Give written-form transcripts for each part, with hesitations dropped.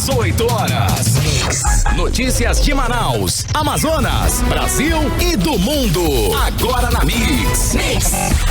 18 horas. Notícias de Manaus, Amazonas, Brasil e do mundo. Agora na Mix.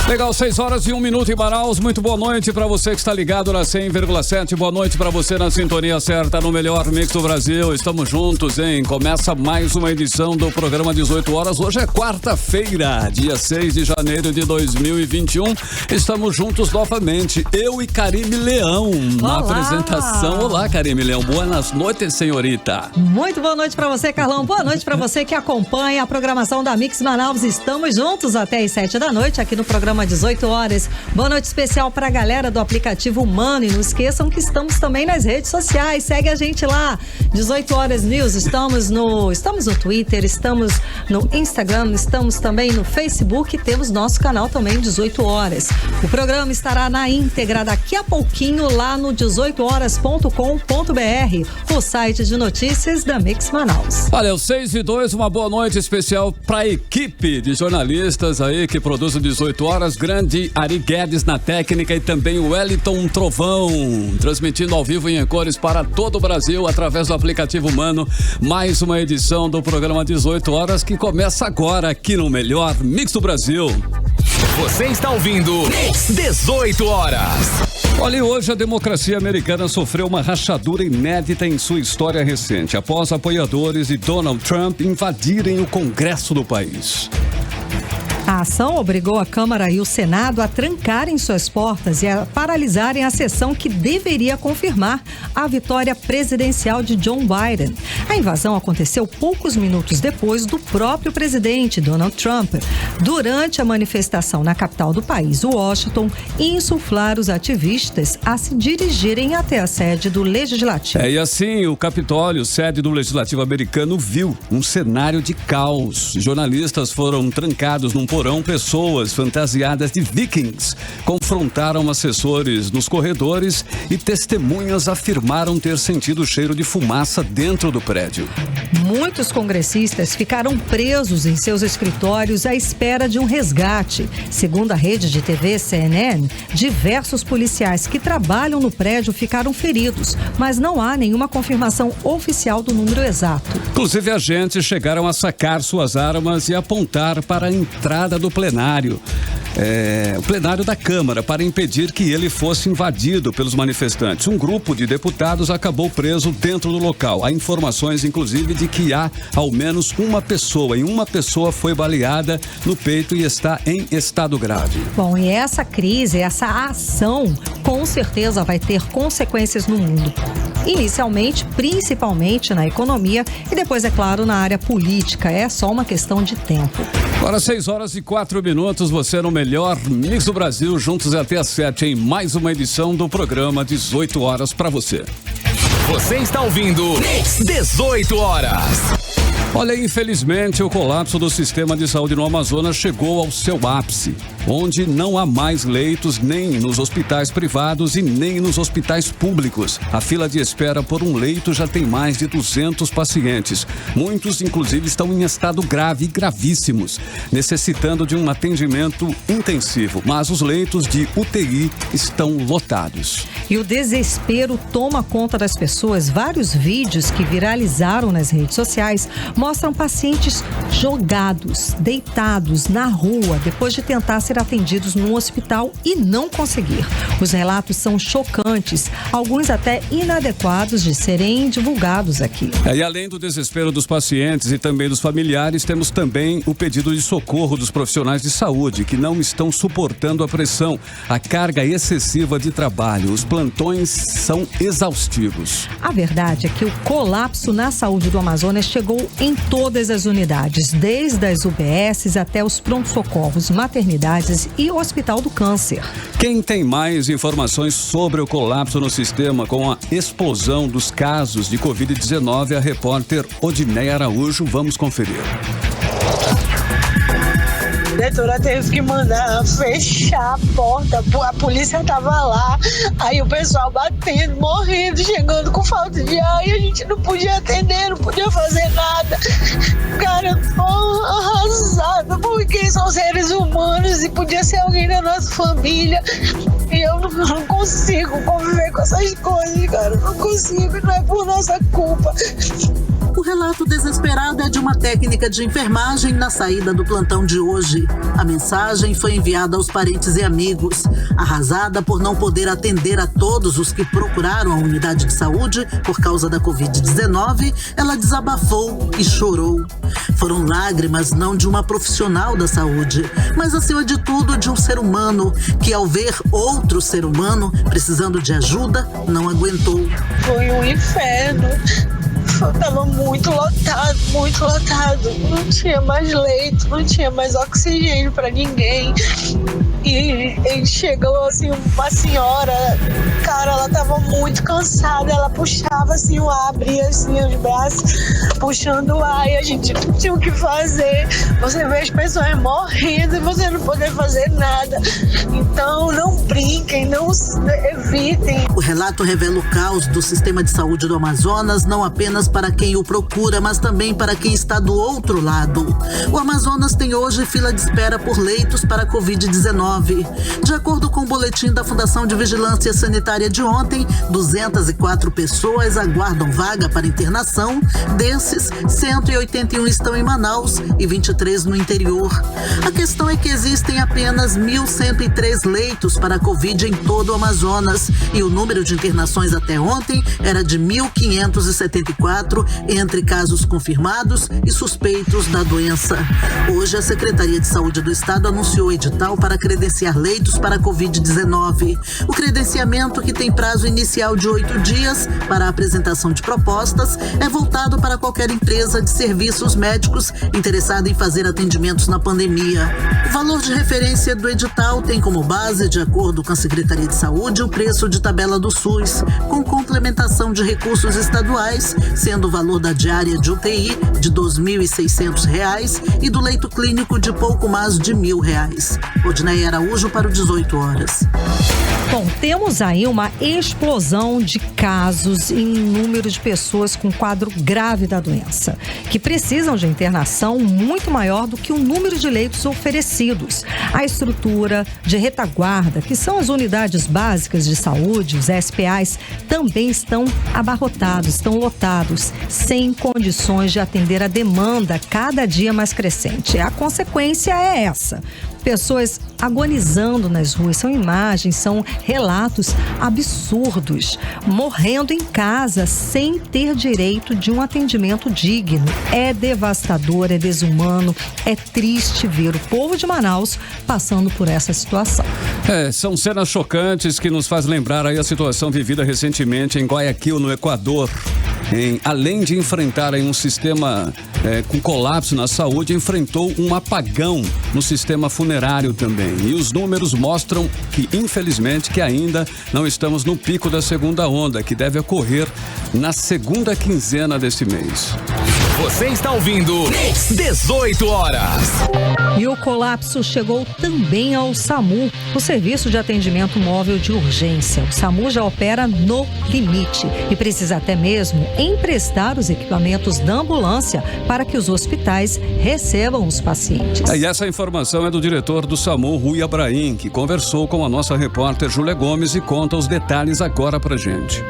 Legal, 6 horas e 1 minuto em Manaus. Muito boa noite pra você que está ligado na 100,7. Boa noite pra você na sintonia certa no melhor Mix do Brasil. Estamos juntos, hein? Começa mais uma edição do programa 18 horas. Hoje é quarta-feira, dia 6 de janeiro de 2021. Estamos juntos novamente. Eu e Karime Leão na apresentação. Olá, Karime Leão. Boas noites, senhorita. Muito boa noite pra você, Carlão. Boa noite pra você que acompanha a programação da Mix Manaus. Estamos juntos até às 7 da noite aqui no programa 18 horas. Boa noite especial pra galera do aplicativo Humano. E não esqueçam que estamos também nas redes sociais. Segue a gente lá. 18 horas News. Estamos no Twitter, estamos no Instagram, estamos também no Facebook. Temos nosso canal também 18 horas. O programa estará na íntegra daqui a pouquinho lá no 18horas.com.br, o site de notícias da Mix Manaus. Olha, o 6:02, uma boa noite especial para a equipe de jornalistas aí que produz o 18 horas, grande Ari Guedes na técnica e também o Wellington Trovão, transmitindo ao vivo em cores para todo o Brasil através do aplicativo Humano. Mais uma edição do programa 18 horas que começa agora aqui no melhor Mix do Brasil. Você está ouvindo 18 horas. Olha, hoje a democracia americana sofreu uma rachadura inédita em sua história recente, após apoiadores de Donald Trump invadirem o Congresso do país. A ação obrigou a Câmara e o Senado a trancarem suas portas e a paralisarem a sessão que deveria confirmar a vitória presidencial de Joe Biden. A invasão aconteceu poucos minutos depois do próprio presidente Donald Trump, durante a manifestação na capital do país, Washington, insuflar os ativistas a se dirigirem até a sede do Legislativo. E assim, o Capitólio, sede do Legislativo americano, viu um cenário de caos. Jornalistas foram trancados num porão, pessoas fantasiadas de vikings confrontaram assessores nos corredores e testemunhas afirmaram ter sentido o cheiro de fumaça dentro do prédio. Muitos congressistas ficaram presos em seus escritórios à espera de um resgate. Segundo a rede de TV CNN, diversos policiais que trabalham no prédio ficaram feridos, mas não há nenhuma confirmação oficial do número exato. Inclusive, agentes chegaram a sacar suas armas e apontar para a entrada do plenário, o plenário da Câmara, para impedir que ele fosse invadido pelos manifestantes. Um grupo de deputados acabou preso dentro do local. Há informações, inclusive, de que há ao menos uma pessoa, e uma pessoa foi baleada no peito e está em estado grave. Bom, e essa crise, essa ação, com certeza vai ter consequências no mundo. Inicialmente, principalmente na economia e depois, é claro, na área política. É só uma questão de tempo. Agora 6 horas e 4 minutos, você no melhor Mix do Brasil, juntos até às 7 em mais uma edição do programa 18 horas para você. Você está ouvindo 18 horas. Olha, infelizmente o colapso do sistema de saúde no Amazonas chegou ao seu ápice, onde não há mais leitos nem nos hospitais privados e nem nos hospitais públicos. A fila de espera por um leito já tem mais de 200 pacientes. Muitos, inclusive, estão em estado grave e gravíssimos, necessitando de um atendimento intensivo. Mas os leitos de UTI estão lotados. E o desespero toma conta das pessoas. Vários vídeos que viralizaram nas redes sociais mostram pacientes jogados, deitados na rua, depois de tentar ser atendidos num hospital e não conseguir. Os relatos são chocantes, alguns até inadequados de serem divulgados aqui. E além do desespero dos pacientes e também dos familiares, temos também o pedido de socorro dos profissionais de saúde, que não estão suportando a pressão, a carga excessiva de trabalho. Os plantões são exaustivos. A verdade é que o colapso na saúde do Amazonas chegou em todas as unidades, desde as UBSs até os pronto-socorros, maternidades e o Hospital do Câncer. Quem tem mais informações sobre o colapso no sistema com a explosão dos casos de Covid-19 é a repórter Odineia Araújo. Vamos conferir. A diretora teve que mandar fechar a porta, a polícia tava lá, aí o pessoal batendo, morrendo, chegando com falta de ar e a gente não podia atender, não podia fazer nada. Cara, eu tô arrasada, porque são seres humanos e podia ser alguém da nossa família. E eu não consigo conviver com essas coisas, cara. Eu não consigo, não é por nossa culpa. O relato desesperado é de uma técnica de enfermagem na saída do plantão de hoje. A mensagem foi enviada aos parentes e amigos. Arrasada por não poder atender a todos os que procuraram a unidade de saúde por causa da Covid-19, ela desabafou e chorou. Foram lágrimas não de uma profissional da saúde, mas acima de tudo de um ser humano que, ao ver outro ser humano precisando de ajuda, não aguentou. Foi um inferno. Tava muito lotado, muito lotado. Não tinha mais leito, não tinha mais oxigênio pra ninguém. E chegou assim, uma senhora, cara, ela tava muito cansada, ela puxava assim o ar, abria assim os braços, puxando o ar, e a gente não tinha o que fazer. Você vê as pessoas morrendo e você não poder fazer nada. Então não brinquem, não evitem. O relato revela o caos do sistema de saúde do Amazonas, não apenas para quem o procura, mas também para quem está do outro lado. O Amazonas tem hoje fila de espera por leitos para a Covid-19. De acordo com o boletim da Fundação de Vigilância Sanitária de ontem, 204 pessoas aguardam vaga para internação. Desses, 181 estão em Manaus e 23 no interior. A questão é que existem apenas 1.103 leitos para a Covid em todo o Amazonas e o número de internações até ontem era de 1.574 entre casos confirmados e suspeitos da doença. Hoje, a Secretaria de Saúde do Estado anunciou edital para credenciar leitos para a Covid-19. O credenciamento, que tem prazo inicial de 8 dias para a apresentação de propostas, é voltado para qualquer empresa de serviços médicos interessada em fazer atendimentos na pandemia. O valor de referência do edital tem como base, de acordo com a Secretaria de Saúde, o preço de tabela do SUS, com complementação de recursos estaduais, sendo o valor da diária de UTI de R$ 2.600 e do leito clínico de pouco mais de R$ 1.000. Odneia Araújo para o 18 horas. Bom, temos aí uma explosão de casos em número de pessoas com quadro grave da doença, que precisam de internação muito maior do que o número de leitos oferecidos. A estrutura de retaguarda, que são as unidades básicas de saúde, os SPAs, também estão abarrotados, estão lotados, sem condições de atender a demanda cada dia mais crescente. A consequência é essa: pessoas agonizando nas ruas. São imagens, são relatos absurdos, morrendo em casa sem ter direito de um atendimento digno. É devastador, é desumano, é triste ver o povo de Manaus passando por essa situação. São cenas chocantes que nos faz lembrar aí a situação vivida recentemente em Guayaquil, no Equador. Além de enfrentar aí um sistema com colapso na saúde, enfrentou um apagão no sistema funerário também. E os números mostram que, infelizmente, que ainda não estamos no pico da segunda onda, que deve ocorrer na segunda quinzena desse mês. Você está ouvindo 18 horas. E o colapso chegou também ao SAMU, o Serviço de Atendimento Móvel de Urgência. O SAMU já opera no limite e precisa até mesmo emprestar os equipamentos da ambulância para que os hospitais recebam os pacientes. E essa informação é do diretor do SAMU, Rui Abraim, que conversou com a nossa repórter Júlia Gomes e conta os detalhes agora pra gente.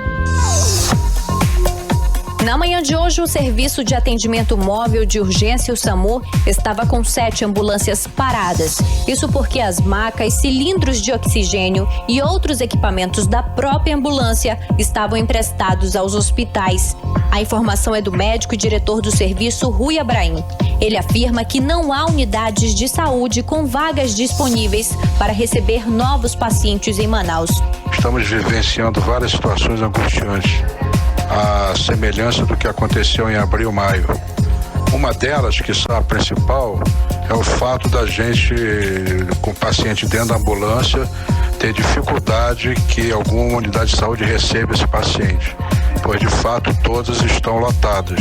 Na manhã de hoje, o Serviço de Atendimento Móvel de Urgência, o SAMU, estava com 7 ambulâncias paradas. Isso porque as macas, cilindros de oxigênio e outros equipamentos da própria ambulância estavam emprestados aos hospitais. A informação é do médico e diretor do serviço, Rui Abraim. Ele afirma que não há unidades de saúde com vagas disponíveis para receber novos pacientes em Manaus. Estamos vivenciando várias situações angustiantes, a semelhança do que aconteceu em abril, maio. Uma delas, que é a principal, é o fato da gente, com o paciente dentro da ambulância, ter dificuldade que alguma unidade de saúde receba esse paciente, pois de fato todas estão lotadas.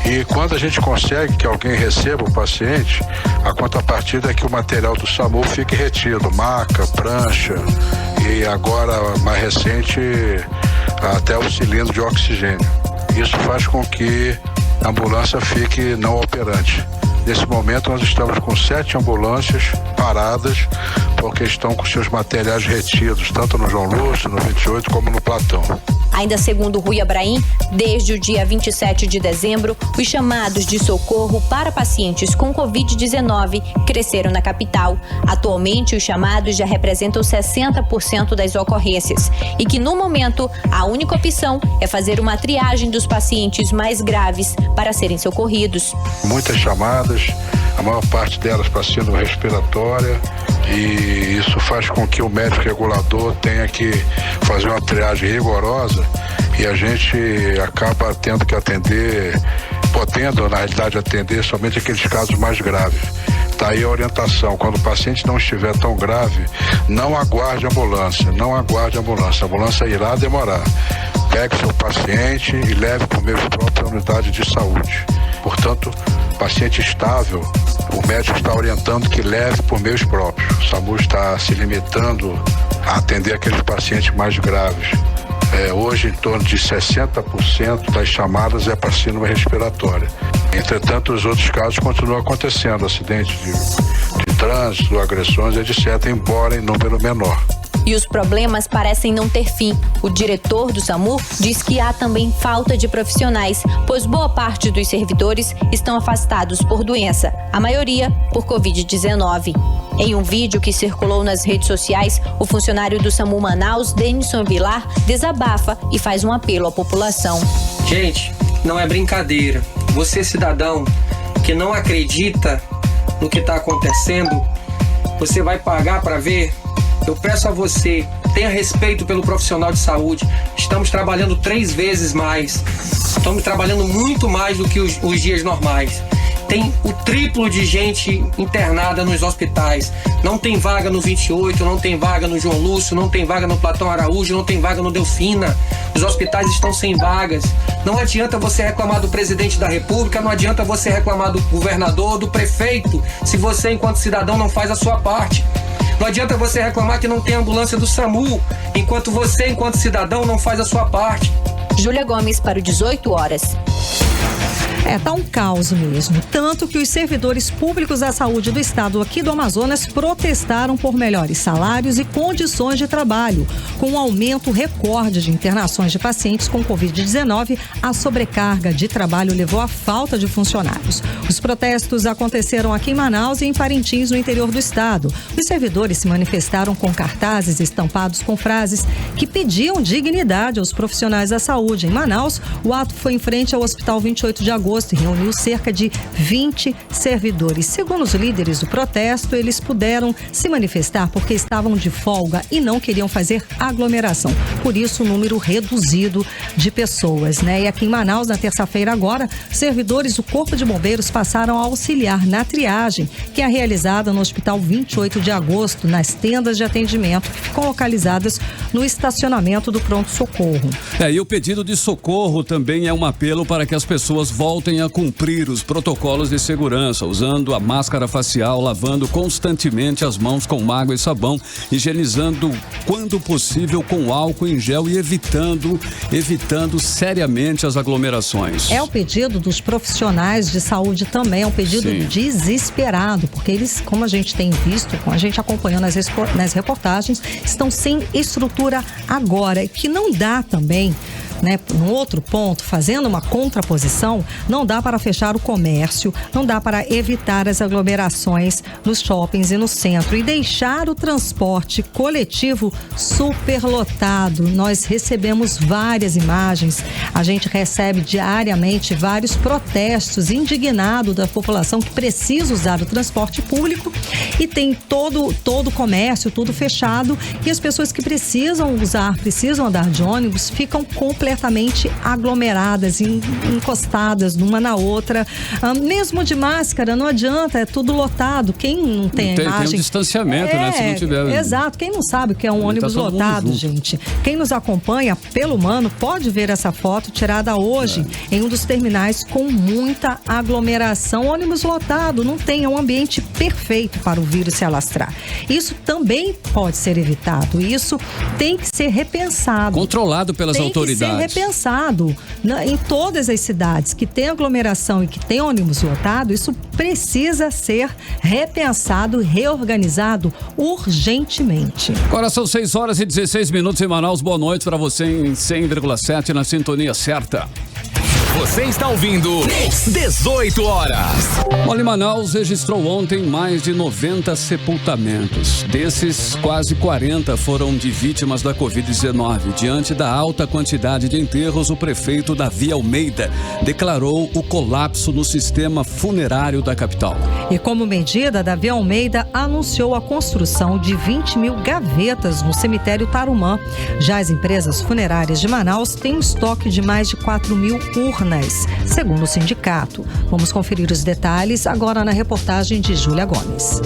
E quando a gente consegue que alguém receba o paciente, a contrapartida é que o material do SAMU fique retido, maca, prancha e agora, mais recente, até o cilindro de oxigênio. Isso faz com que a ambulância fique não operante. Nesse momento nós estamos com 7 ambulâncias paradas porque estão com seus materiais retidos, tanto no João Lúcio, no 28, como no Platão. Ainda segundo Rui Abraim, desde o dia 27 de dezembro, os chamados de socorro para pacientes com Covid-19 cresceram na capital. Atualmente, os chamados já representam 60% das ocorrências e que, no momento, a única opção é fazer uma triagem dos pacientes mais graves para serem socorridos. Muitas chamadas, a maior parte delas para síndrome respiratória, e isso faz com que o médico regulador tenha que fazer uma triagem rigorosa e a gente acaba tendo que atender, podendo na realidade atender somente aqueles casos mais graves. Está aí a orientação: quando o paciente não estiver tão grave, não aguarde a ambulância, a ambulância irá demorar. Pegue seu paciente e leve por meio próprio à unidade de saúde. Portanto, paciente estável, o médico está orientando que leve por meios próprios. O SAMU está se limitando a atender aqueles pacientes mais graves. Hoje, em torno de 60% das chamadas é para síndrome respiratória. Entretanto, os outros casos continuam acontecendo, acidentes de trânsito, agressões, etc., embora em número menor. E os problemas parecem não ter fim. O diretor do SAMU diz que há também falta de profissionais, pois boa parte dos servidores estão afastados por doença, a maioria por Covid-19. Em um vídeo que circulou nas redes sociais, o funcionário do SAMU Manaus, Denison Vilar, desabafa e faz um apelo à população. Gente, não é brincadeira. Você, cidadão, que não acredita no que está acontecendo, você vai pagar para ver? Eu peço a você, tenha respeito pelo profissional de saúde. Estamos trabalhando 3 vezes mais. Estamos trabalhando muito mais do que os dias normais. Tem o triplo de gente internada nos hospitais. Não tem vaga no 28, não tem vaga no João Lúcio, não tem vaga no Platão Araújo, não tem vaga no Delfina. Os hospitais estão sem vagas. Não adianta você reclamar do presidente da República, não adianta você reclamar do governador, do prefeito, se você, enquanto cidadão, não faz a sua parte. Não adianta você reclamar que não tem ambulância do SAMU, enquanto você, enquanto cidadão, não faz a sua parte. Júlia Gomes para o 18 horas. Tá um caos mesmo. Tanto que os servidores públicos da saúde do estado aqui do Amazonas protestaram por melhores salários e condições de trabalho. Com um aumento recorde de internações de pacientes com Covid-19, a sobrecarga de trabalho levou à falta de funcionários. Os protestos aconteceram aqui em Manaus e em Parintins, no interior do estado. Os servidores se manifestaram com cartazes estampados com frases que pediam dignidade aos profissionais da saúde. Em Manaus, o ato foi em frente ao Hospital 28 de Agosto e reuniu cerca de 20 servidores. Segundo os líderes do protesto, eles puderam se manifestar porque estavam de folga e não queriam fazer aglomeração. Por isso, o número reduzido de pessoas, E aqui em Manaus, na terça-feira agora, servidores do Corpo de Bombeiros passaram a auxiliar na triagem, que é realizada no Hospital 28 de Agosto, nas tendas de atendimento que ficam localizadas no estacionamento do pronto-socorro. E o pedido de socorro também é um apelo para que as pessoas voltem a cumprir os protocolos de segurança, usando a máscara facial, lavando constantemente as mãos com água e sabão, higienizando quando possível com álcool em gel e evitando seriamente as aglomerações. É o pedido dos profissionais de saúde também, é um pedido desesperado, porque eles, como a gente tem visto, como a gente acompanhou nas reportagens, estão sem estrutura agora, que não dá também. No outro ponto, fazendo uma contraposição, não dá para fechar o comércio, não dá para evitar as aglomerações nos shoppings e no centro e deixar o transporte coletivo superlotado. Nós recebemos várias imagens, a gente recebe diariamente vários protestos indignados da população que precisa usar o transporte público e tem todo o comércio, tudo fechado, e as pessoas que precisam andar de ônibus ficam completamente aglomeradas, encostadas numa na outra, mesmo de máscara, não adianta, é tudo lotado. Quem não tem a imagem... Tem um distanciamento, se não tiver... Exato, quem não sabe o que é um ônibus lotado, gente, quem nos acompanha pelo Mano pode ver essa foto tirada hoje em um dos terminais com muita aglomeração, ônibus lotado, não tem, é um ambiente perfeito para o vírus se alastrar. Isso também pode ser evitado, isso tem que ser repensado. Controlado pelas autoridades. repensado em todas as cidades que tem aglomeração e que tem ônibus lotado. Isso precisa ser repensado, reorganizado urgentemente. Agora são 6h16 em Manaus. Boa noite para você em 100,7 na sintonia certa. Você está ouvindo 18 horas. Olha, Manaus registrou ontem mais de 90 sepultamentos. Desses, quase 40 foram de vítimas da Covid-19. Diante da alta quantidade de enterros, o prefeito Davi Almeida declarou o colapso no sistema funerário da capital. E como medida, Davi Almeida anunciou a construção de 20 mil gavetas no cemitério Tarumã. Já as empresas funerárias de Manaus têm um estoque de mais de 4 mil urnas, segundo o sindicato. Vamos conferir os detalhes agora na reportagem de Júlia Gomes.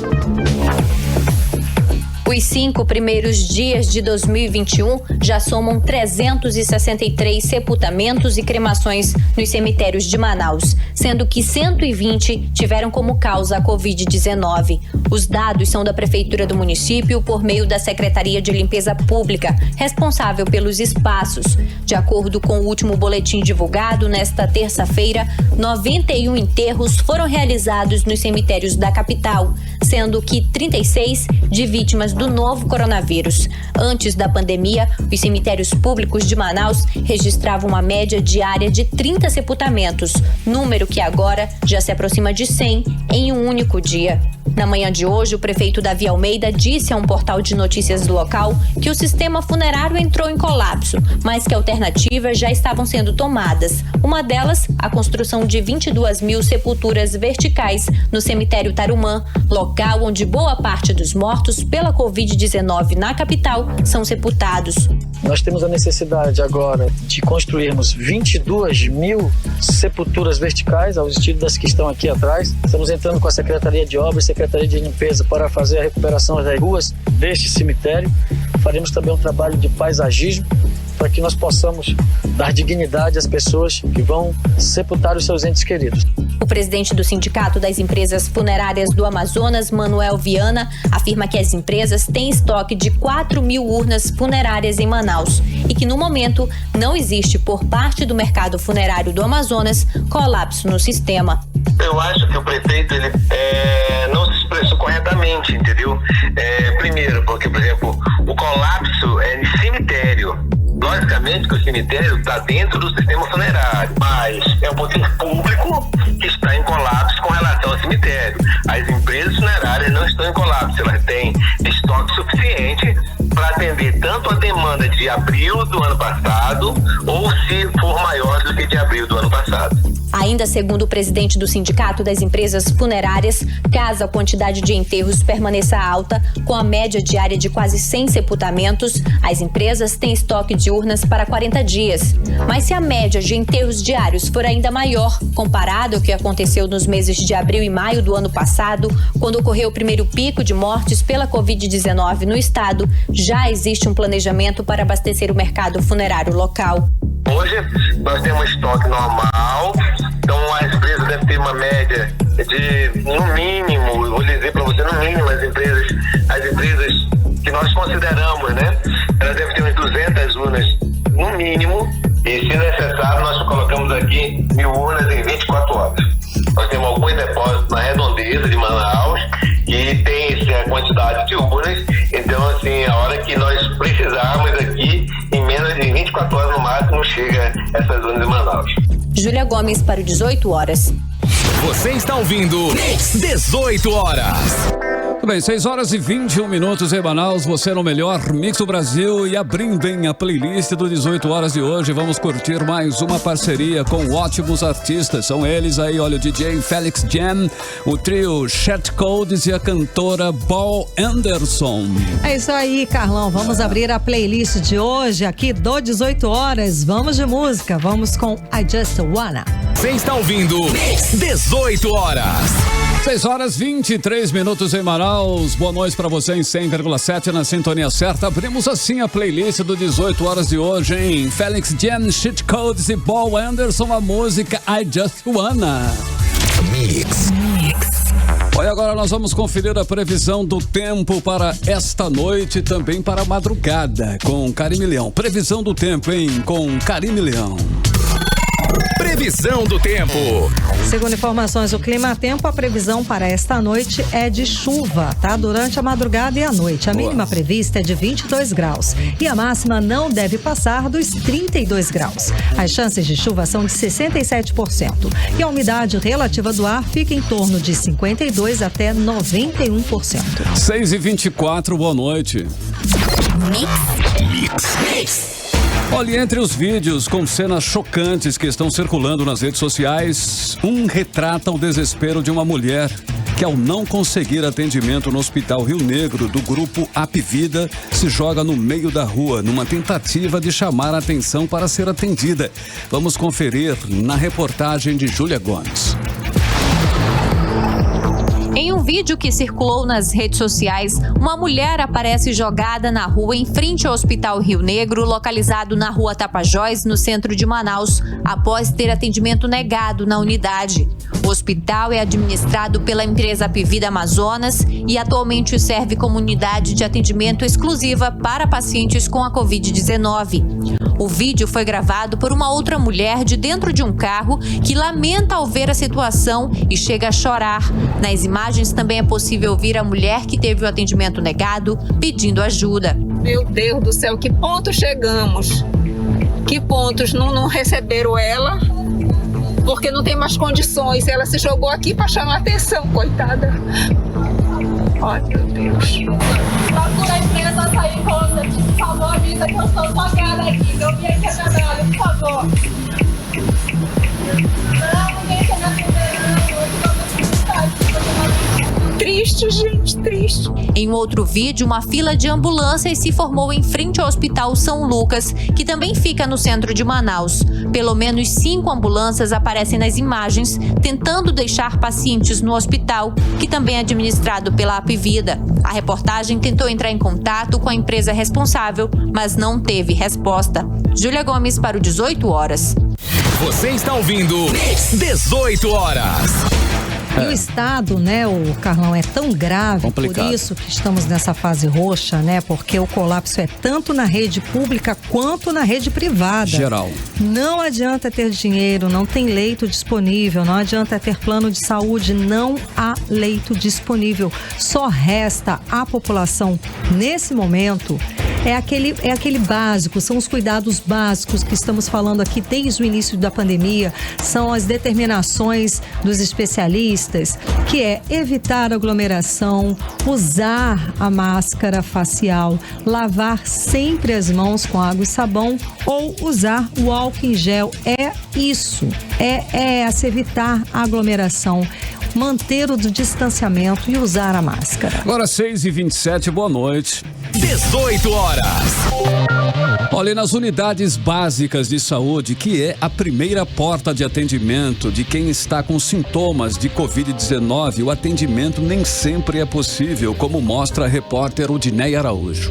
Os 5 primeiros dias de 2021 já somam 363 sepultamentos e cremações nos cemitérios de Manaus, sendo que 120 tiveram como causa a Covid-19. Os dados são da Prefeitura do município por meio da Secretaria de Limpeza Pública, responsável pelos espaços. De acordo com o último boletim divulgado nesta terça-feira, 91 enterros foram realizados nos cemitérios da capital, sendo que 36 de vítimas do novo coronavírus. Antes da pandemia, os cemitérios públicos de Manaus registravam uma média diária de 30 sepultamentos, número que agora já se aproxima de 100 em um único dia. Na manhã de hoje, o prefeito Davi Almeida disse a um portal de notícias local que o sistema funerário entrou em colapso, mas que alternativas já estavam sendo tomadas. Uma delas, a construção de 22 mil sepulturas verticais no cemitério Tarumã, local onde boa parte dos mortos pela Covid-19 na capital são sepultados. Nós temos a necessidade agora de construirmos 22 mil sepulturas verticais, ao estilo das que estão aqui atrás. Estamos entrando com a Secretaria de Obras, Secretaria de Limpeza para fazer a recuperação das ruas deste cemitério. Faremos também um trabalho de paisagismo para que nós possamos dar dignidade às pessoas que vão sepultar os seus entes queridos. O presidente do Sindicato das Empresas Funerárias do Amazonas, Manuel Viana, afirma que as empresas têm estoque de 4 mil urnas funerárias em Manaus e que, no momento, não existe, por parte do mercado funerário do Amazonas, colapso no sistema. Eu acho que o prefeito não se expressou corretamente, entendeu? Primeiro, porque, por exemplo, o colapso é em cemitério. Logicamente que o cemitério está dentro do sistema funerário, mas é um poder público que está em colapso com relação ao cemitério. As empresas funerárias não estão em colapso, elas têm estoque suficiente para atender tanto a demanda de abril do ano passado ou se for maior do que de abril do ano passado. Ainda segundo o presidente do Sindicato das Empresas Funerárias, caso a quantidade de enterros permaneça alta, com a média diária de quase 100 sepultamentos, as empresas têm estoque de urnas para 40 dias. Mas se a média de enterros diários for ainda maior, comparado ao que aconteceu nos meses de abril e maio do ano passado, quando ocorreu o primeiro pico de mortes pela Covid-19 no estado, já existe um planejamento para abastecer o mercado funerário local. Hoje nós temos estoque normal, então as empresas devem ter uma média de, no mínimo, vou dizer para você, no mínimo, as empresas que nós consideramos, né? Elas devem ter umas 200 urnas no mínimo e, se necessário, nós colocamos aqui 1000 urnas em 24 horas. Nós temos alguns depósitos na redondeza de Manaus que tem a quantidade de urnas, então assim, a hora que nós precisarmos aqui, em menos de 24 horas no máximo, chega essas urnas em Manaus. Júlia Gomes para o 18 horas. Você está ouvindo 18 horas. Muito bem, 6h21 em Manaus, você no melhor Mix do Brasil e abrindo a playlist do 18 horas de hoje, vamos curtir mais uma parceria com ótimos artistas, são eles aí, olha, o DJ Felix Jam, o trio Chat Codes e a cantora Paul Anderson. É isso aí, Carlão, vamos abrir a playlist de hoje aqui do 18 horas, vamos de música, vamos com I Just Wanna. Você está ouvindo 18 horas. 6h23 em Manaus. Boa noite para você em 100,7 na sintonia certa. Abrimos assim a playlist do 18 horas de hoje, hein? Felix Jam, Cheat Codes e Paul Anderson, a música I Just Wanna. Mix. Bom, e agora nós vamos conferir a previsão do tempo para esta noite e também para a madrugada com Karime Leão. Previsão do tempo, hein? Com Karime Leão. Previsão do tempo. Segundo informações do Climatempo, a previsão para esta noite é de chuva, tá? Durante a madrugada e a noite. A mínima prevista é de 22 graus e a máxima não deve passar dos 32 graus. As chances de chuva são de 67% e a umidade relativa do ar fica em torno de 52% até 91%. 6h24, boa noite. Mix. Olha, entre os vídeos com cenas chocantes que estão circulando nas redes sociais, um retrata o desespero de uma mulher que, ao não conseguir atendimento no Hospital Rio Negro do grupo Apvida, se joga no meio da rua numa tentativa de chamar a atenção para ser atendida. Vamos conferir na reportagem de Júlia Gomes. Em um vídeo que circulou nas redes sociais, uma mulher aparece jogada na rua em frente ao Hospital Rio Negro, localizado na rua Tapajós, no centro de Manaus, após ter atendimento negado na unidade. O hospital é administrado pela empresa Apvida Amazonas e atualmente serve como unidade de atendimento exclusiva para pacientes com a Covid-19. O vídeo foi gravado por uma outra mulher de dentro de um carro que lamenta ao ver a situação e chega a chorar. Nas imagens também é possível ouvir a mulher que teve o atendimento negado pedindo ajuda. Meu Deus do céu, que ponto chegamos? Que pontos não receberam ela? Porque não tem mais condições. Ela se jogou aqui para chamar atenção, coitada. Ai, meu Deus. Procura a empresa sair rosa, por favor, avisa que eu estou jogada aqui. Eu vim aqui a trabalho, por favor. Não, ninguém quer me atender, não. Eu Triste, gente, triste. Em um outro vídeo, uma fila de ambulâncias se formou em frente ao Hospital São Lucas, que também fica no centro de Manaus. Pelo menos 5 ambulâncias aparecem nas imagens, tentando deixar pacientes no hospital, que também é administrado pela Apvida. A reportagem tentou entrar em contato com a empresa responsável, mas não teve resposta. Júlia Gomes para o 18 horas. Você está ouvindo 18 horas. E o estado, né, o Carlão, é tão grave, complicado. Por isso que estamos nessa fase roxa, né, porque o colapso é tanto na rede pública quanto na rede privada. Geral. Não adianta ter dinheiro, não tem leito disponível, não adianta ter plano de saúde, não há leito disponível. Só resta à população, nesse momento, é aquele básico, são os cuidados básicos que estamos falando aqui desde o início da pandemia, são as determinações dos especialistas, que é evitar aglomeração, usar a máscara facial, lavar sempre as mãos com água e sabão ou usar o álcool em gel. É isso, é se evitar a aglomeração, manter o distanciamento e usar a máscara. Agora 6h27, boa noite. 18 horas. Olha, nas unidades básicas de saúde, que é a primeira porta de atendimento de quem está com sintomas de Covid-19, o atendimento nem sempre é possível, como mostra a repórter Udineia Araújo.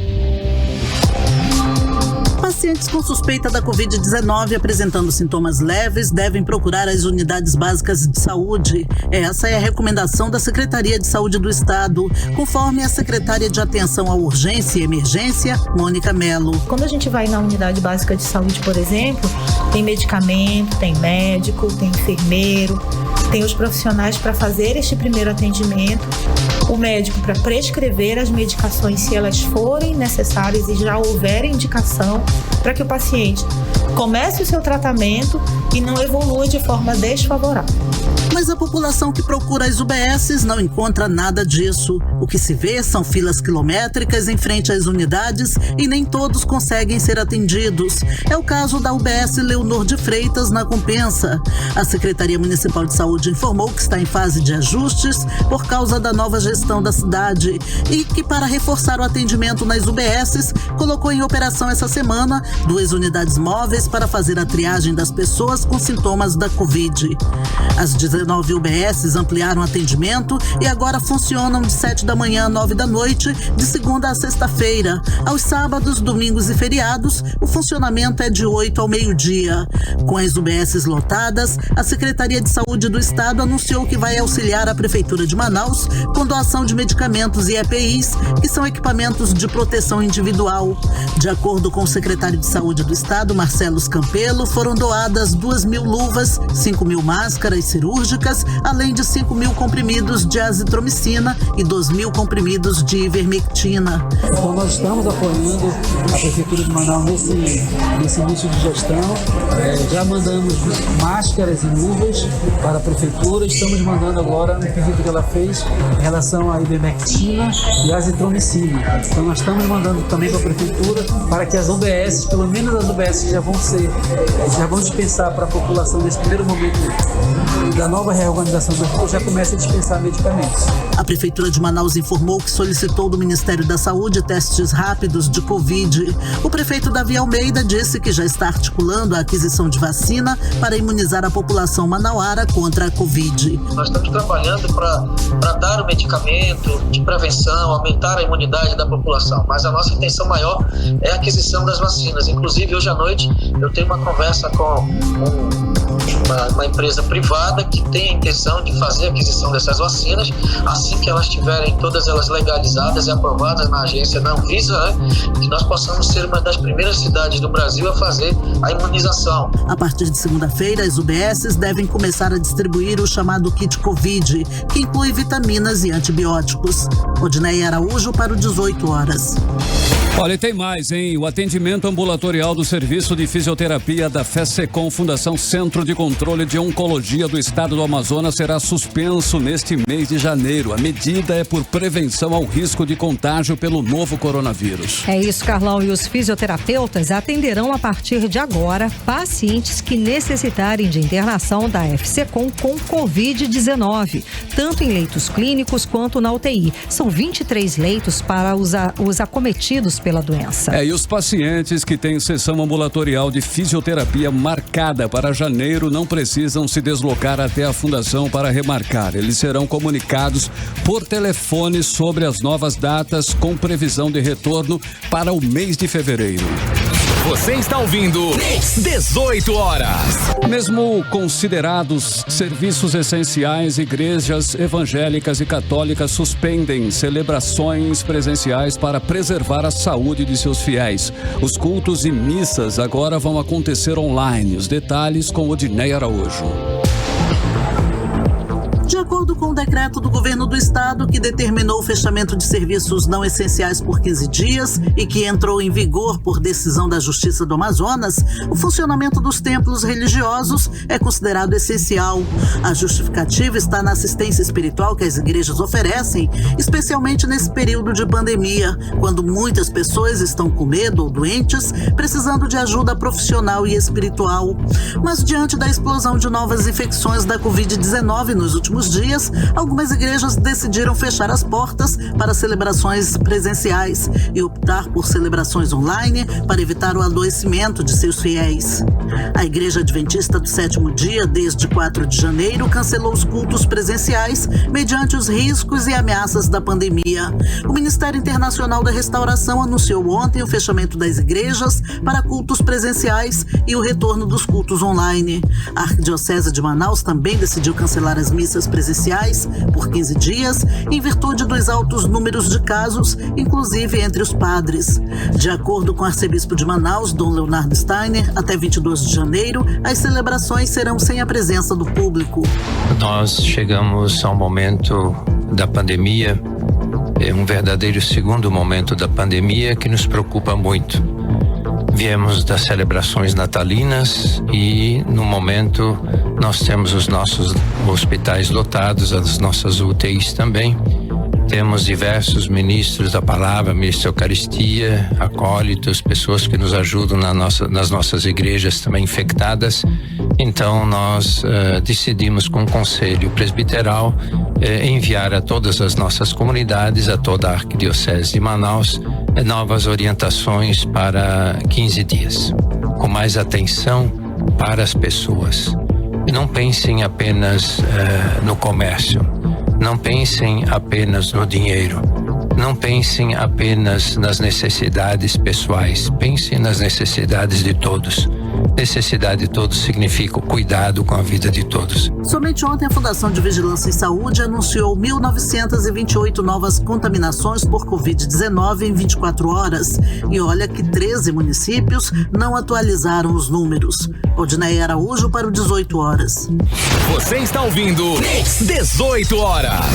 Pacientes com suspeita da Covid-19 apresentando sintomas leves devem procurar as unidades básicas de saúde. Essa é a recomendação da Secretaria de Saúde do Estado, conforme a secretária de Atenção à Urgência e Emergência, Mônica Mello. Quando a gente vai na unidade básica de saúde, por exemplo, tem medicamento, tem médico, tem enfermeiro, tem os profissionais para fazer este primeiro atendimento, o médico para prescrever as medicações se elas forem necessárias e já houver indicação, para que o paciente comece o seu tratamento e não evolua de forma desfavorável. Mas a população que procura as UBSs não encontra nada disso. O que se vê são filas quilométricas em frente às unidades e nem todos conseguem ser atendidos. É o caso da UBS Leonor de Freitas, na Compensa. A Secretaria Municipal de Saúde informou que está em fase de ajustes por causa da nova gestão da cidade e que, para reforçar o atendimento nas UBSs, colocou em operação essa semana 2 unidades móveis para fazer a triagem das pessoas com sintomas da Covid. Às 19 19 UBSs ampliaram atendimento e agora funcionam de 7 da manhã a 9 da noite, de segunda a sexta-feira. Aos sábados, domingos e feriados, o funcionamento é de 8 ao meio-dia. Com as UBSs lotadas, a Secretaria de Saúde do Estado anunciou que vai auxiliar a Prefeitura de Manaus com doação de medicamentos e EPIs, que são equipamentos de proteção individual. De acordo com o secretário de Saúde do Estado, Marcelo Campelo, foram doadas 2.000 luvas, 5.000 máscaras cirúrgicas, além de 5.000 comprimidos de azitromicina e 2.000 comprimidos de ivermectina. Então nós estamos apoiando a Prefeitura de Manaus nesse início de gestão. Já mandamos máscaras e luvas para a Prefeitura. Estamos mandando agora um pedido que ela fez em relação à ivermectina e azitromicina. Então nós estamos mandando também para a Prefeitura para que as UBS, pelo menos as UBS que já vão dispensar para a população nesse primeiro momento da nova reorganização do SUS, já comece a dispensar medicamentos. A Prefeitura de Manaus informou que solicitou do Ministério da Saúde testes rápidos de Covid. O prefeito Davi Almeida disse que já está articulando a aquisição de vacina para imunizar a população manauara contra a Covid. Nós estamos trabalhando para dar o medicamento de prevenção, aumentar a imunidade da população, mas a nossa intenção maior é a aquisição das vacinas. Inclusive, hoje à noite, eu tenho uma conversa com uma empresa privada que tem a intenção de fazer a aquisição dessas vacinas assim que elas estiverem todas elas legalizadas e aprovadas na agência da Anvisa, que nós possamos ser uma das primeiras cidades do Brasil a fazer a imunização. A partir de segunda-feira, as UBSs devem começar a distribuir o chamado kit Covid, que inclui vitaminas e antibióticos. Odneia Araújo para o 18 horas. Olha, e tem mais, hein? O atendimento ambulatorial do Serviço de Fisioterapia da FESECOM, Fundação Centro de Controle de Oncologia do Estado do Amazonas, será suspenso neste mês de janeiro. A medida é por prevenção ao risco de contágio pelo novo coronavírus. É isso, Carlão. E os fisioterapeutas atenderão a partir de agora pacientes que necessitarem de internação da FESECOM com Covid-19, tanto em leitos clínicos quanto na UTI. São 23 leitos para os acometidos pela doença. E os pacientes que têm sessão ambulatorial de fisioterapia marcada para janeiro não precisam se deslocar até a fundação para remarcar. Eles serão comunicados por telefone sobre as novas datas com previsão de retorno para o mês de fevereiro. Você está ouvindo 18 horas. Mesmo considerados serviços essenciais, igrejas evangélicas e católicas suspendem celebrações presenciais para preservar a saúde de seus fiéis. Os cultos e missas agora vão acontecer online. Os detalhes com Odneia Araújo. De acordo com o decreto do governo do estado que determinou o fechamento de serviços não essenciais por 15 dias e que entrou em vigor por decisão da Justiça do Amazonas, o funcionamento dos templos religiosos é considerado essencial. A justificativa está na assistência espiritual que as igrejas oferecem, especialmente nesse período de pandemia, quando muitas pessoas estão com medo ou doentes, precisando de ajuda profissional e espiritual. Mas diante da explosão de novas infecções da Covid-19 nos últimos dias, algumas igrejas decidiram fechar as portas para celebrações presenciais e optar por celebrações online para evitar o adoecimento de seus fiéis. A Igreja Adventista do Sétimo Dia, desde 4 de janeiro, cancelou os cultos presenciais mediante os riscos e ameaças da pandemia. O Ministério Internacional da Restauração anunciou ontem o fechamento das igrejas para cultos presenciais e o retorno dos cultos online. A Arquidiocese de Manaus também decidiu cancelar as missas presenciais por 15 dias, em virtude dos altos números de casos, inclusive entre os padres. De acordo com o arcebispo de Manaus, Dom Leonardo Steiner, até 22 de janeiro, as celebrações serão sem a presença do público. Nós chegamos a um momento da pandemia, um verdadeiro segundo momento da pandemia que nos preocupa muito. Viemos das celebrações natalinas e, no momento, nós temos os nossos hospitais lotados, as nossas UTIs também. Temos diversos ministros da palavra, ministro da Eucaristia, acólitos, pessoas que nos ajudam nas nossas igrejas também infectadas. Então, nós decidimos com o Conselho Presbiteral enviar a todas as nossas comunidades, a toda a Arquidiocese de Manaus, novas orientações para 15 dias, com mais atenção para as pessoas. não pensem apenas no comércio, não pensem apenas no dinheiro, não pensem apenas nas necessidades pessoais, pensem nas necessidades de todos. Necessidade de todos significa o cuidado com a vida de todos. Somente ontem a Fundação de Vigilância em Saúde anunciou 1.928 novas contaminações por Covid-19 em 24 horas. E olha que 13 municípios não atualizaram os números. Odinei Araújo para o 18 horas. Você está ouvindo 18 horas.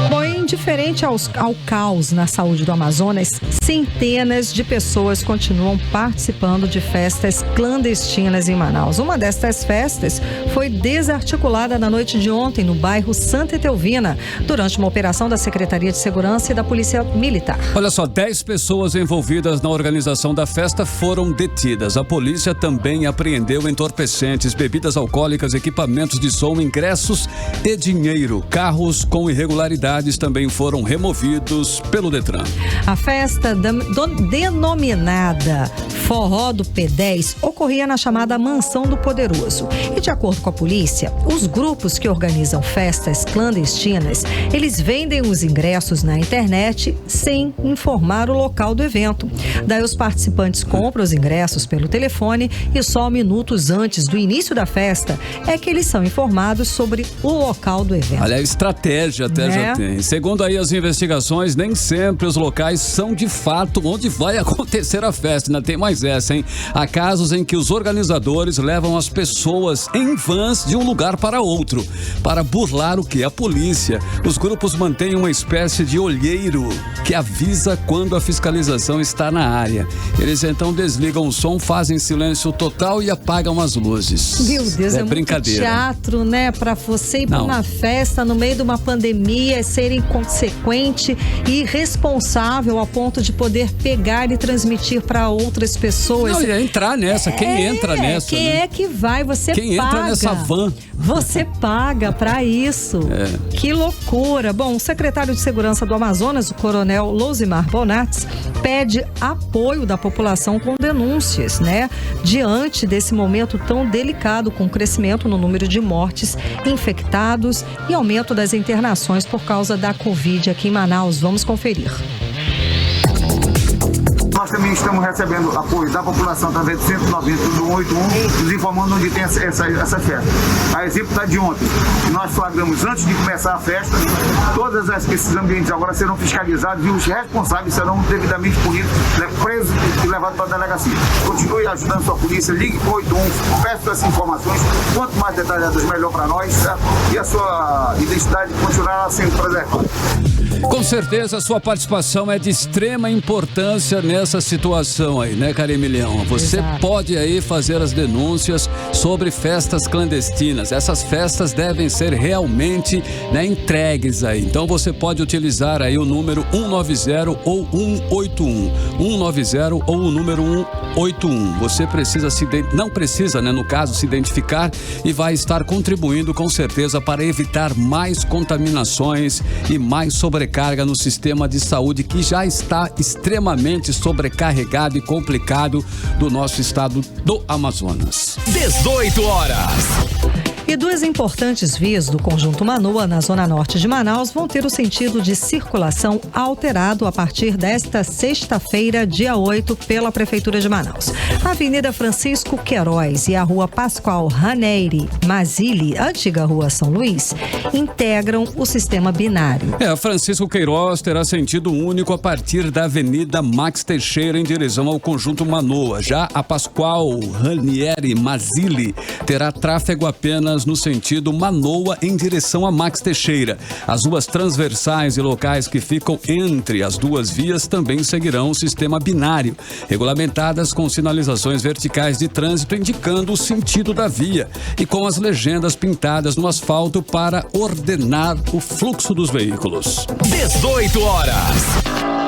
Bom, indiferente ao caos na saúde do Amazonas, centenas de pessoas continuam participando de festas clandestinas em Manaus. Uma destas festas foi desarticulada na noite de ontem no bairro Santa Etelvina, durante uma operação da Secretaria de Segurança e da Polícia Militar. Olha só, 10 pessoas envolvidas na organização da festa foram detidas. A polícia também apreendeu entorpecentes, bebidas alcoólicas, equipamentos de som, ingressos e dinheiro. Carros com irregularidades também foram removidos pelo Detran. A festa denominada Forró do P10 ocorria na chamada Mansão do Poderoso. E de acordo com a polícia, os grupos que organizam festas clandestinas, eles vendem os ingressos na internet sem informar o local do evento. Daí os participantes compram os ingressos pelo telefone e só minutos antes do início da festa é que eles são informados sobre o local do evento. Olha, a estratégia até já tem. Segundo aí as investigações, nem sempre os locais são de fato onde vai acontecer a festa. Ainda tem mais essa, hein? Há casos em que os organizadores levam as pessoas em vans de um lugar para outro, para burlar o que? A polícia. Os grupos mantêm uma espécie de olheiro que avisa quando a fiscalização está na área. Eles então desligam o som, fazem silêncio total e apagam as luzes. Meu Deus, é brincadeira. Muito teatro, né? Pra você ir pra uma festa no meio de uma pandemia, ser inconsequente e irresponsável a ponto de poder pegar e transmitir para outras pessoas. Não, ia entrar nessa. Quem entra nessa? Quem é que vai? Você Quem paga. entra nessa van? Você paga para isso. Que loucura. Bom, o secretário de Segurança do Amazonas, o coronel Lousimar Bonats, pede apoio da população com denúncias, né? Diante desse momento tão delicado, com crescimento no número de mortes, infectados e aumento das internações por causa da Covid aqui em Manaus. Vamos conferir. Nós também estamos recebendo apoio da população através do 190 do 181, nos informando onde tem essa festa. A exemplo da de ontem, nós flagramos antes de começar a festa, todos esses ambientes agora serão fiscalizados e os responsáveis serão devidamente punidos, presos e levados para a delegacia. Continue ajudando sua polícia, ligue para o 181, peça essas informações, quanto mais detalhadas melhor para nós, certo? E a sua identidade continuará sendo preservada. Com certeza a sua participação é de extrema importância nessa situação aí, né, Carimilhão? Você pode aí fazer as denúncias sobre festas clandestinas. Essas festas devem ser realmente, né, entregues aí. Então você pode utilizar aí o número 190 ou 181. 190 ou o número 181. Você não precisa, né, no caso, se identificar e vai estar contribuindo com certeza para evitar mais contaminações e mais sobrecarga no sistema de saúde que já está extremamente sobrecarregado e complicado do nosso estado do Amazonas. 18 horas. E duas importantes vias do Conjunto Manoa, na zona norte de Manaus, vão ter o sentido de circulação alterado a partir desta sexta-feira, dia 8, pela Prefeitura de Manaus. A Avenida Francisco Queiroz e a Rua Pascoal Raneire Mazili, antiga Rua São Luís, integram o sistema binário. A Francisco Queiroz terá sentido único a partir da Avenida Max Teixeira em direção ao Conjunto Manoa. Já a Pascoal Raneire Mazili terá tráfego apenas no sentido Manoa em direção a Max Teixeira. As ruas transversais e locais que ficam entre as duas vias também seguirão o sistema binário, regulamentadas com sinalizações verticais de trânsito indicando o sentido da via e com as legendas pintadas no asfalto para ordenar o fluxo dos veículos. 18 horas.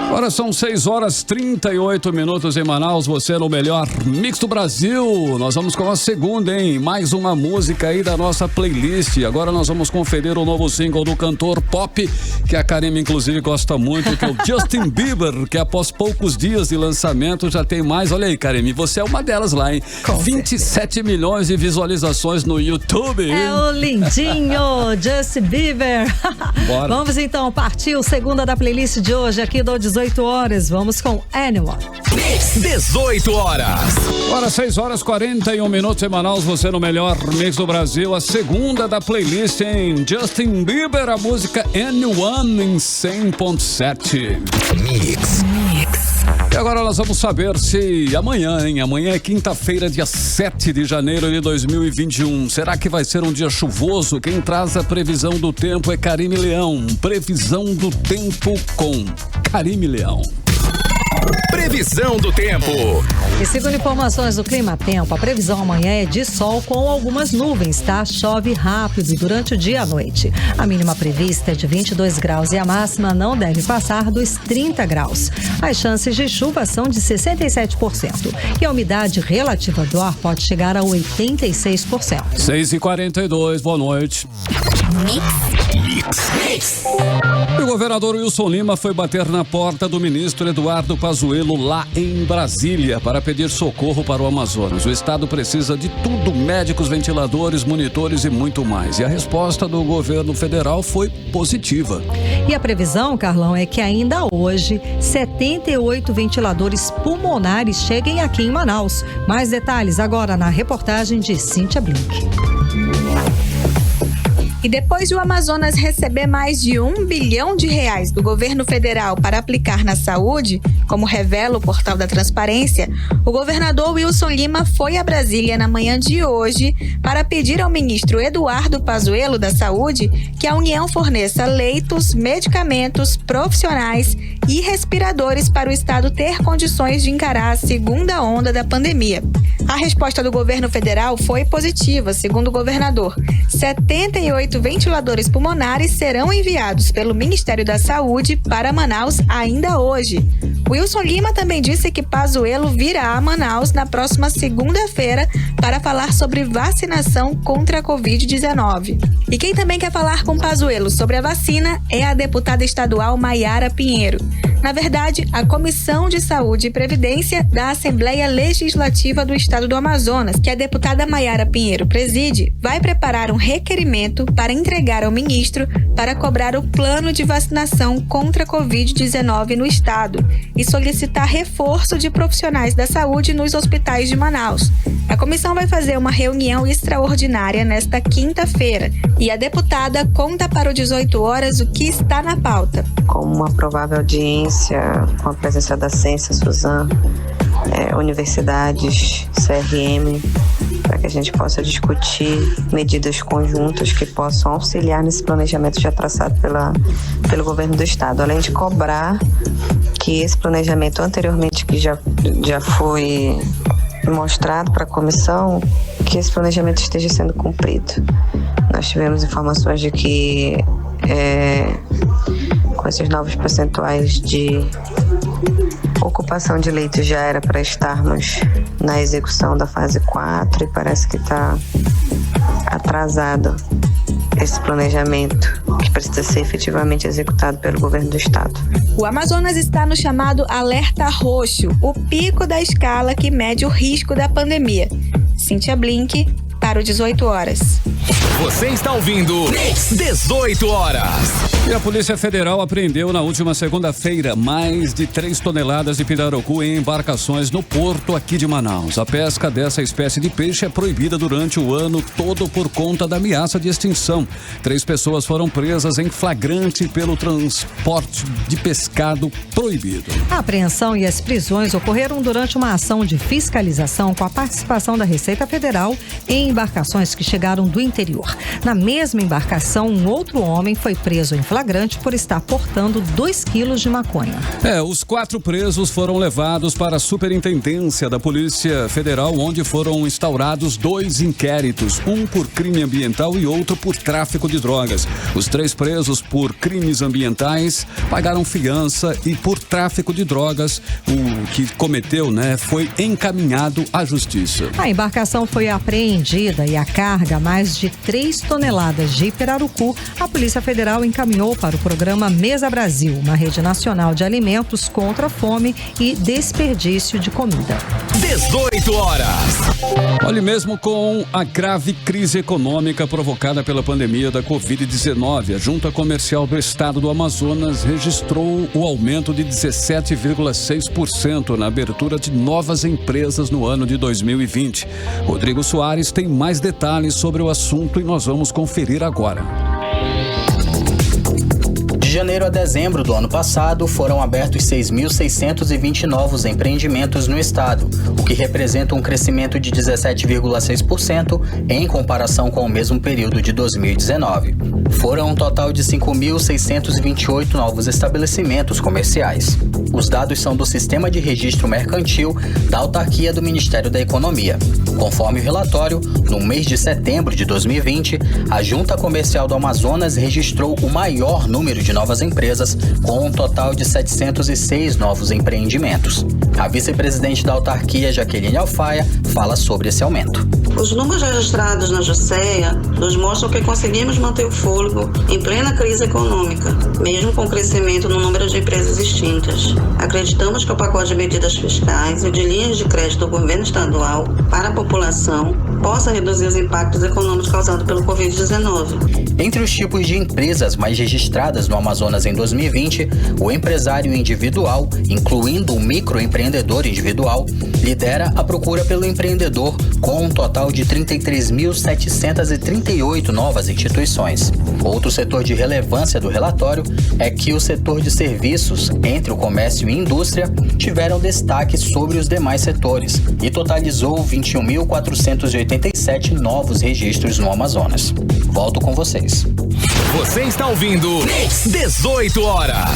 Agora são 6 horas 38 minutos em Manaus, você no melhor mix do Brasil. Nós vamos com a segunda, hein? Mais uma música aí da nossa playlist. Agora nós vamos conferir o novo single do cantor pop, que a Karime inclusive gosta muito, que é o Justin Bieber, que após poucos dias de lançamento já tem mais. Olha aí, Karime, você é uma delas lá, hein? 27 milhões de visualizações no YouTube. É o lindinho Justin Bieber. Bora. Vamos então partir o segunda da playlist de hoje aqui do 18 horas. Vamos com Anyone. 18 horas. Agora 6 horas 41 minutos em Manaus, você no melhor mix do Brasil. A segunda da playlist em Justin Bieber, a música Anyone em 100.7. Mix. E agora nós vamos saber se amanhã, hein? Amanhã é quinta-feira, dia 7 de janeiro de 2021. Será que vai ser um dia chuvoso? Quem traz a previsão do tempo é Karime Leão. Previsão do tempo com Karime Leão. Previsão do tempo. E segundo informações do Clima Tempo, a previsão amanhã é de sol com algumas nuvens, tá? Chove rápido durante o dia e a noite. A mínima prevista é de 22 graus e a máxima não deve passar dos 30 graus. As chances de chuva são de 67% e a umidade relativa do ar pode chegar a 86%. 6h42, boa noite. O governador Wilson Lima foi bater na porta do ministro Eduardo Pazuello lá em Brasília para pedir socorro para o Amazonas. O estado precisa de tudo: médicos, ventiladores, monitores e muito mais. E a resposta do governo federal foi positiva. E a previsão, Carlão, é que ainda hoje 78 ventiladores pulmonares cheguem aqui em Manaus. Mais detalhes agora na reportagem de Cíntia Blink. E depois de o Amazonas receber mais de R$1 bilhão do governo federal para aplicar na saúde, como revela o portal da Transparência, o governador Wilson Lima foi a Brasília na manhã de hoje para pedir ao ministro Eduardo Pazuello da Saúde que a União forneça leitos, medicamentos, profissionais e respiradores para o estado ter condições de encarar a segunda onda da pandemia. A resposta do governo federal foi positiva, segundo o governador. 78 ventiladores pulmonares serão enviados pelo Ministério da Saúde para Manaus ainda hoje. Wilson Lima também disse que Pazuello virá a Manaus na próxima segunda-feira para falar sobre vacinação contra a Covid-19. E quem também quer falar com Pazuello sobre a vacina é a deputada estadual Maiara Pinheiro. Na verdade, a Comissão de Saúde e Previdência da Assembleia Legislativa do Estado do Amazonas, que a deputada Maiara Pinheiro preside, vai preparar um requerimento para entregar ao ministro para cobrar o plano de vacinação contra a Covid-19 no estado e solicitar reforço de profissionais da saúde nos hospitais de Manaus. A comissão vai fazer uma reunião extraordinária nesta quinta-feira e a deputada conta para o 18 horas o que está na pauta. Como uma provável audiência com a presença da Ciência, Suzan, universidades, CRM, para que a gente possa discutir medidas conjuntas que possam auxiliar nesse planejamento já traçado pelo governo do estado, além de cobrar que esse planejamento anteriormente que já foi mostrado para a comissão, que esse planejamento esteja sendo cumprido. Nós tivemos informações de que com esses novos percentuais de ocupação de leitos já era para estarmos na execução da fase 4 e parece que está atrasado esse planejamento que precisa ser efetivamente executado pelo governo do estado. O Amazonas está no chamado alerta roxo, o pico da escala que mede o risco da pandemia. Cíntia Blink, para o 18 horas. Você está ouvindo 18 horas. E a Polícia Federal apreendeu na última segunda-feira mais de 3 toneladas de pirarucu em embarcações no porto aqui de Manaus. A pesca dessa espécie de peixe é proibida durante o ano todo por conta da ameaça de extinção. 3 pessoas foram presas em flagrante pelo transporte de pescado proibido. A apreensão e as prisões ocorreram durante uma ação de fiscalização com a participação da Receita Federal em embarcações que chegaram do interior. Na mesma embarcação, um outro homem foi preso em flagrante por estar portando 2 quilos de maconha. Os 4 presos foram levados para a Superintendência da Polícia Federal, onde foram instaurados 2 inquéritos, um por crime ambiental e outro por tráfico de drogas. Os 3 presos por crimes ambientais pagaram fiança e por tráfico de drogas, o que cometeu, foi encaminhado à justiça. A embarcação foi apreendida comida e a carga, mais de 3 toneladas de pirarucu, a Polícia Federal encaminhou para o programa Mesa Brasil, uma rede nacional de alimentos contra a fome e desperdício de comida. 18 horas. Olha, mesmo com a grave crise econômica provocada pela pandemia da Covid-19, a Junta Comercial do Estado do Amazonas registrou o aumento de 17,6% na abertura de novas empresas no ano de 2020. Rodrigo Soares tem mais detalhes sobre o assunto e nós vamos conferir agora. De janeiro a dezembro do ano passado, foram abertos 6.620 novos empreendimentos no estado, o que representa um crescimento de 17,6% em comparação com o mesmo período de 2019. Foram um total de 5.628 novos estabelecimentos comerciais. Os dados são do Sistema de Registro Mercantil da Autarquia do Ministério da Economia. Conforme o relatório, no mês de setembro de 2020, a Junta Comercial do Amazonas registrou o maior número de novas empresas, com um total de 706 novos empreendimentos. A vice-presidente da autarquia, Jaqueline Alfaia, fala sobre esse aumento. Os números registrados na JUSEA nos mostram que conseguimos manter o fôlego em plena crise econômica, mesmo com o crescimento no número de empresas extintas. Acreditamos que o pacote de medidas fiscais e de linhas de crédito do governo estadual para a população possa reduzir os impactos econômicos causados pelo Covid-19. Entre os tipos de empresas mais registradas no Amazonas em 2020, o empresário individual, incluindo o microempreendedor individual, lidera a procura pelo empreendedor, com um total de 33.738 novas instituições. Outro setor de relevância do relatório é que o setor de serviços, entre o comércio e indústria, tiveram destaque sobre os demais setores e totalizou 21.487 novos registros no Amazonas. Volto com vocês. Você está ouvindo 18 horas.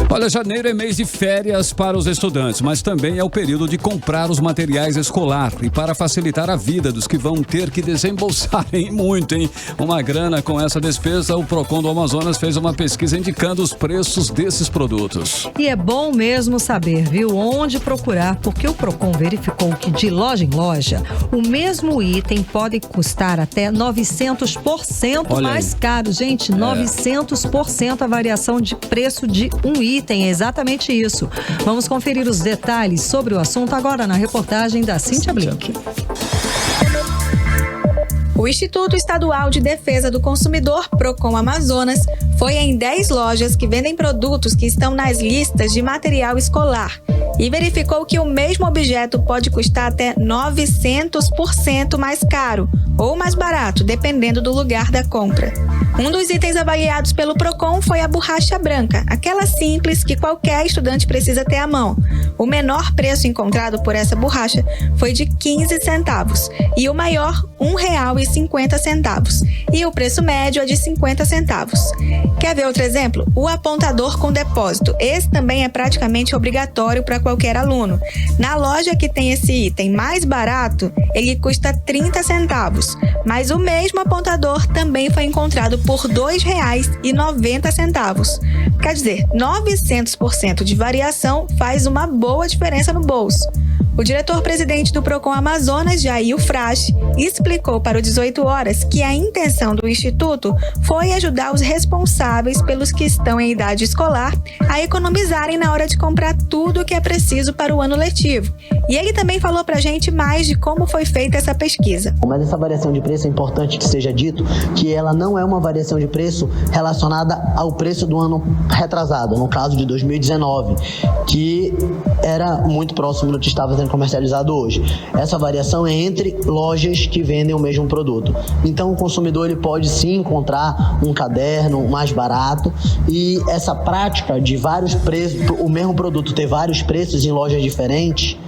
Olha, janeiro é mês de férias para os estudantes, mas também é o período de comprar os materiais escolar. E para facilitar a vida dos que vão ter que desembolsar muito, uma grana com essa despesa, o Procon do Amazonas fez uma pesquisa indicando os preços desses produtos. E é bom mesmo saber, viu, onde procurar, porque o Procon verificou que de loja em loja, o mesmo item pode custar até 900% mais caro. Gente, 900% a variação de preço de um item, é exatamente isso. Vamos conferir os detalhes sobre o assunto agora na reportagem da Cíntia Blink. O Instituto Estadual de Defesa do Consumidor, Procon Amazonas, foi em 10 lojas que vendem produtos que estão nas listas de material escolar e verificou que o mesmo objeto pode custar até 900% mais caro ou mais barato, dependendo do lugar da compra. Um dos itens avaliados pelo Procon foi a borracha branca, aquela simples que qualquer estudante precisa ter à mão. O menor preço encontrado por essa borracha foi de 15 centavos e o maior, R$1,50. E o preço médio é de 50 centavos. Quer ver outro exemplo? O apontador com depósito. Esse também é praticamente obrigatório para qualquer aluno. Na loja que tem esse item mais barato, ele custa 30 centavos. Mas o mesmo apontador também foi encontrado por R$2,90. Quer dizer, 900% de variação faz uma boa diferença no bolso. O diretor-presidente do Procon Amazonas, Jair Frasch, explicou para o 18 Horas que a intenção do Instituto foi ajudar os responsáveis pelos que estão em idade escolar a economizarem na hora de comprar tudo o que é preciso para o ano letivo. E ele também falou para a gente mais de como foi feita essa pesquisa. Mas essa variação de preço é importante que seja dito que ela não é uma variação de preço relacionada ao preço do ano retrasado, no caso de 2019, que era muito próximo do que estava sendo comercializado hoje. Essa variação é entre lojas que vendem o mesmo produto. Então o consumidor ele pode sim encontrar um caderno mais barato, e essa prática de vários preços, o mesmo produto ter vários preços em lojas diferentes,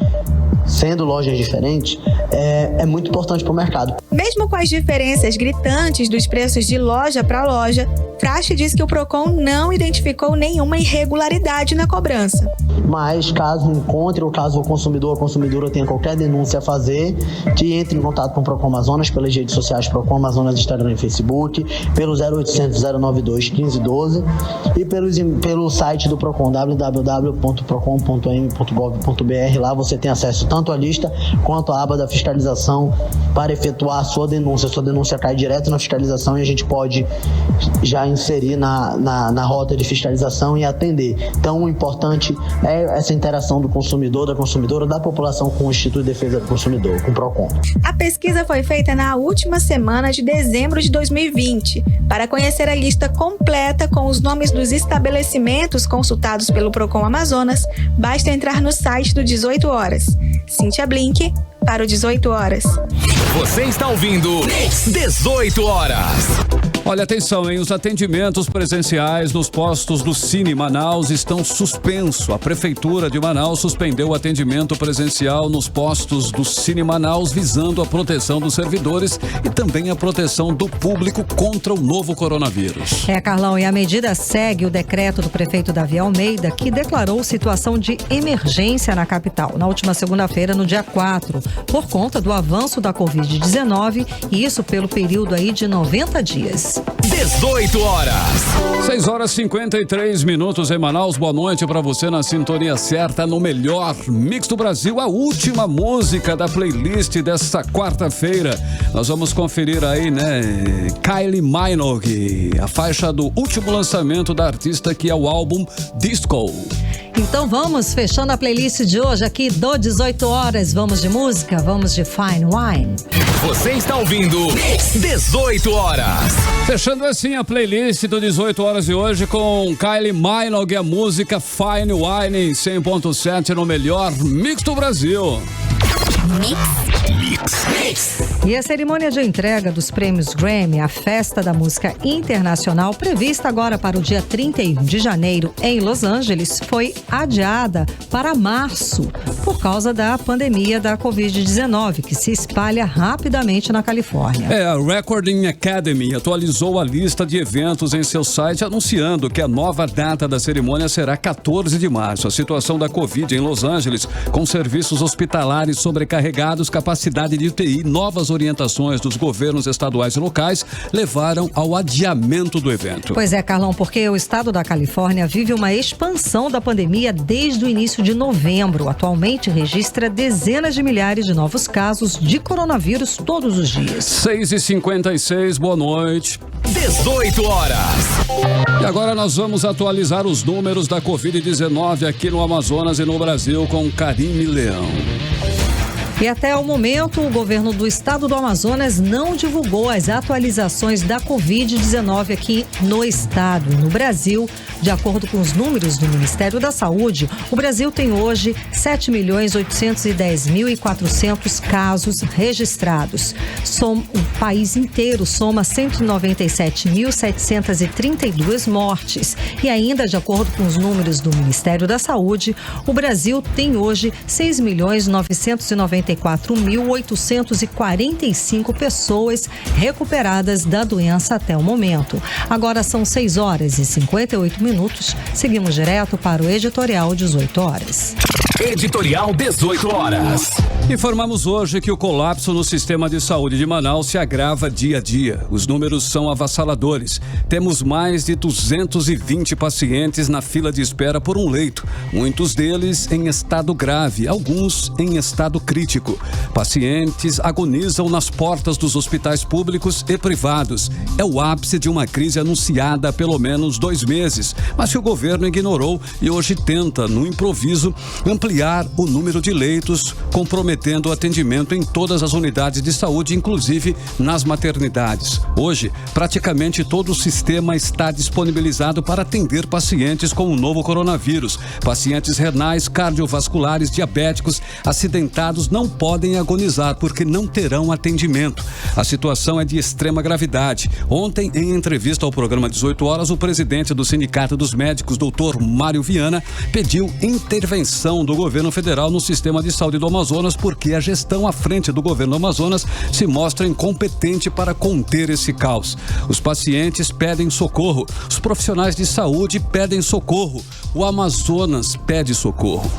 sendo lojas diferentes, é muito importante para o mercado. Mesmo com as diferenças gritantes dos preços de loja para loja, Frasch diz que o Procon não identificou nenhuma irregularidade na cobrança. Mas caso encontre, ou caso o consumidor ou a consumidora tenha qualquer denúncia a fazer, que entre em contato com o Procon Amazonas pelas redes sociais Procon Amazonas, Instagram e Facebook, pelo 0800 092 1512 e pelo site do Procon, www.procon.m.gov.br. Lá você tem acesso tanto a lista quanto a aba da fiscalização para efetuar a sua denúncia. A sua denúncia cai direto na fiscalização e a gente pode já inserir na rota de fiscalização e atender. Então, o importante é essa interação do consumidor, da consumidora, da população com o Instituto de Defesa do Consumidor, com o PROCON. A pesquisa foi feita na última semana de dezembro de 2020. Para conhecer a lista completa com os nomes dos estabelecimentos consultados pelo PROCON Amazonas, basta entrar no site do 18 Horas. Cíntia Blink, para o 18 Horas. Você está ouvindo 18 Horas. Olha, atenção, hein? Os atendimentos presenciais nos postos do Cine Manaus estão suspensos. A Prefeitura de Manaus suspendeu o atendimento presencial nos postos do Cine Manaus, visando a proteção dos servidores e também a proteção do público contra o novo coronavírus. Carlão, e a medida segue o decreto do prefeito Davi Almeida, que declarou situação de emergência na capital na última segunda-feira, no dia 4, por conta do avanço da Covid-19, e isso pelo período aí de 90 dias. 18 Horas. 6 horas e 53 minutos em Manaus. Boa noite para você na sintonia certa, no melhor mix do Brasil. A última música da playlist desta quarta-feira. Nós vamos conferir aí, né? Kylie Minogue, a faixa do último lançamento da artista, que é o álbum Disco. Então vamos fechando a playlist de hoje aqui do 18 Horas. Vamos de música, vamos de Fine Wine. Você está ouvindo 18 Horas. Fechando assim a playlist do 18 Horas de hoje com Kylie Minogue, a música Fine Wine 100.7 no melhor mix do Brasil. Mix. E a cerimônia de entrega dos prêmios Grammy, a festa da música internacional, prevista agora para o dia 31 de janeiro em Los Angeles, foi adiada para março por causa da pandemia da Covid-19, que se espalha rapidamente na Califórnia. A Recording Academy atualizou a lista de eventos em seu site, anunciando que a nova data da cerimônia será 14 de março. A situação da Covid em Los Angeles, com serviços hospitalares sobrecarregados, capacidade de UTI, novas orientações dos governos estaduais e locais, levaram ao adiamento do evento. Pois é, Carlão, porque o estado da Califórnia vive uma expansão da pandemia desde o início de novembro. Atualmente registra dezenas de milhares de novos casos de coronavírus todos os dias. 6h56, boa noite. 18 Horas. E agora nós vamos atualizar os números da Covid-19 aqui no Amazonas e no Brasil com Karine Leão. E até o momento, o governo do estado do Amazonas não divulgou as atualizações da Covid-19 aqui no estado e no Brasil. De acordo com os números do Ministério da Saúde, o Brasil tem hoje 7.810.400 casos registrados. O país inteiro soma 197.732 mortes. E ainda, de acordo com os números do Ministério da Saúde, o Brasil tem hoje 6.994.845 pessoas recuperadas da doença até o momento. Agora são 6 horas e 58 minutos. Seguimos direto para o Editorial 18 Horas. Editorial 18 Horas. Informamos hoje que o colapso no sistema de saúde de Manaus se agrava dia a dia. Os números são avassaladores. Temos mais de 220 pacientes na fila de espera por um leito. Muitos deles em estado grave, alguns em estado crítico. Pacientes agonizam nas portas dos hospitais públicos e privados. É o ápice de uma crise anunciada há pelo menos 2 meses, mas que o governo ignorou e hoje tenta, no improviso, ampliar o número de leitos, comprometendo o atendimento em todas as unidades de saúde, inclusive nas maternidades. Hoje, praticamente todo o sistema está disponibilizado para atender pacientes com o novo coronavírus. Pacientes renais, cardiovasculares, diabéticos, acidentados não podem agonizar porque não terão atendimento. A situação é de extrema gravidade. Ontem, em entrevista ao programa 18 Horas, o presidente do Sindicato dos Médicos, Dr. Mário Viana, pediu intervenção do governo federal no sistema de saúde do Amazonas porque a gestão à frente do governo do Amazonas se mostra incompetente para conter esse caos. Os pacientes pedem socorro, os profissionais de saúde pedem socorro, o Amazonas pede socorro.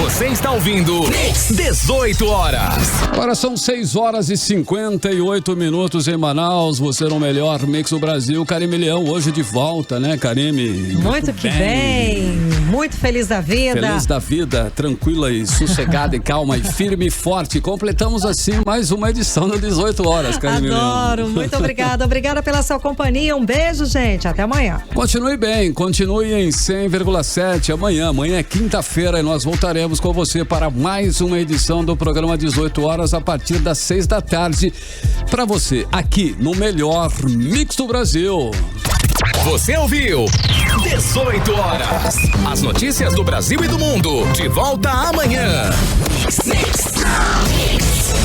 Você está ouvindo Mix 18 horas. Agora são 6 horas e 58 minutos em Manaus. Você no melhor Mix do Brasil. Karime Leão hoje de volta, né, Karime? Muito que bem. Muito feliz da vida. Feliz da vida, tranquila e sossegada e calma e firme e forte. Completamos assim mais uma edição do 18 horas, Karime Leão. Adoro, muito obrigada. Obrigada pela sua companhia. Um beijo, gente. Até amanhã. Continue bem, continue em 100,7 amanhã. Amanhã é quinta-feira e nós voltaremos com você para mais uma edição do programa 18 horas a partir das 6 da tarde. Para você, aqui no melhor Mix do Brasil. Você ouviu 18 horas. As notícias do Brasil e do mundo. De volta amanhã. Mix.